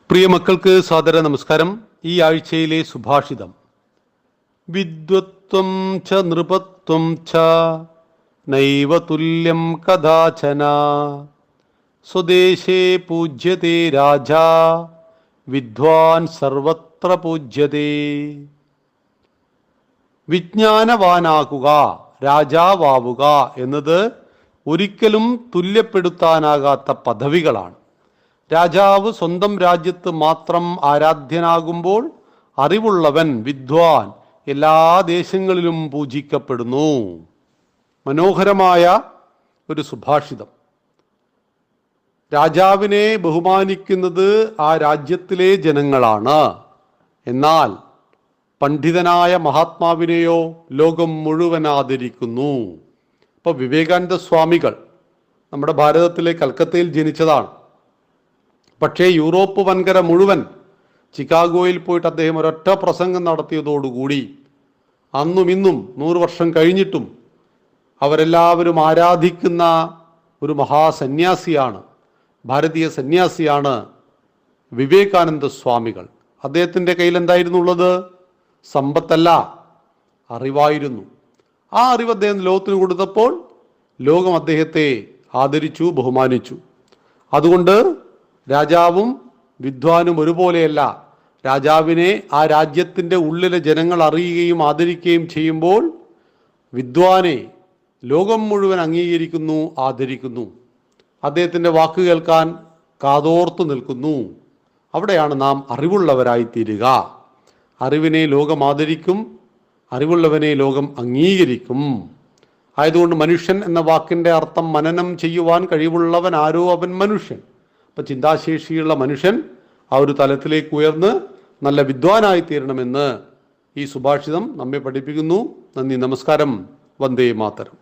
പ്രിയ മക്കൾക്ക് സാദര നമസ്കാരം. ഈ ആഴ്ചയിലെ സുഭാഷിതം: വിദ്വത്വം ച നൃപത്വം ച നൈവ തുല്യം കഥാചന സ്വദേശേ പൂജ്യത്തെ രാജാ വിദ്വാൻ സർവത്ര പൂജ്യത്തെ. വിജ്ഞാനവാനാകുക, രാജാവാവുക എന്നത് ഒരിക്കലും തുല്യപ്പെടുത്താനാകാത്ത പദവികളാണ്. രാജാവ് സ്വന്തം രാജ്യത്ത് മാത്രം ആരാധ്യനാകുമ്പോൾ അറിവുള്ളവൻ, വിദ്വാൻ, എല്ലാ ദേശങ്ങളിലും പൂജിക്കപ്പെടുന്നു. മനോഹരമായ ഒരു സുഭാഷിതം. രാജാവിനെ ബഹുമാനിക്കുന്നത് ആ രാജ്യത്തിലെ ജനങ്ങളാണ്. എന്നാൽ പണ്ഡിതനായ മഹാത്മാവിനെയോ ലോകം മുഴുവൻ ആദരിക്കുന്നു. ഇപ്പോൾ വിവേകാനന്ദ സ്വാമികൾ നമ്മുടെ ഭാരതത്തിലെ കൽക്കത്തയിൽ ജനിച്ചതാണ്. പക്ഷേ യൂറോപ്പ് വൻകര മുഴുവൻ ചിക്കാഗോയിൽ പോയിട്ട് അദ്ദേഹം ഒരൊറ്റ പ്രസംഗം നടത്തിയതോടുകൂടി അന്നും ഇന്നും 100 വർഷം കഴിഞ്ഞിട്ടും അവരെല്ലാവരും ആരാധിക്കുന്ന ഒരു മഹാസന്യാസിയാണ്, ഭാരതീയ സന്യാസിയാണ് വിവേകാനന്ദ സ്വാമികൾ. അദ്ദേഹത്തിൻ്റെ കയ്യിൽ എന്തായിരുന്നുള്ളത്? സമ്പത്തല്ല, അറിവായിരുന്നു. ആ അറിവ് അദ്ദേഹം ലോകത്തിന് കൊടുത്തപ്പോൾ ലോകം അദ്ദേഹത്തെ ആദരിച്ചു, ബഹുമാനിച്ചു. അതുകൊണ്ട് രാജാവും വിദ്വാനും ഒരുപോലെയല്ല. രാജാവിനെ ആ രാജ്യത്തിൻ്റെ ഉള്ളിലെ ജനങ്ങൾ അറിയുകയും ആദരിക്കുകയും ചെയ്യുമ്പോൾ വിദ്വാനെ ലോകം മുഴുവൻ അംഗീകരിക്കുന്നു, ആദരിക്കുന്നു. അദ്ദേഹത്തിൻ്റെ വാക്ക് കേൾക്കാൻ കാതോർത്തു നിൽക്കുന്നു. അവിടെയാണ് നാം അറിവുള്ളവരായിത്തീരുക. അറിവിനെ ലോകം ആദരിക്കും, അറിവുള്ളവനെ ലോകം അംഗീകരിക്കും. ആയതുകൊണ്ട് മനുഷ്യൻ എന്ന വാക്കിൻ്റെ അർത്ഥം മനനം ചെയ്യുവാൻ കഴിവുള്ളവൻ ആരോ അവൻ മനുഷ്യൻ. അപ്പം ചിന്താശേഷിയുള്ള മനുഷ്യൻ ആ ഒരു തലത്തിലേക്ക് ഉയർന്ന് നല്ല വിദ്വാനായി തീരണമെന്ന് ഈ സുഭാഷിതം നമ്മെ പഠിപ്പിക്കുന്നു. നന്ദി, നമസ്കാരം. വന്ദേ മാതരം.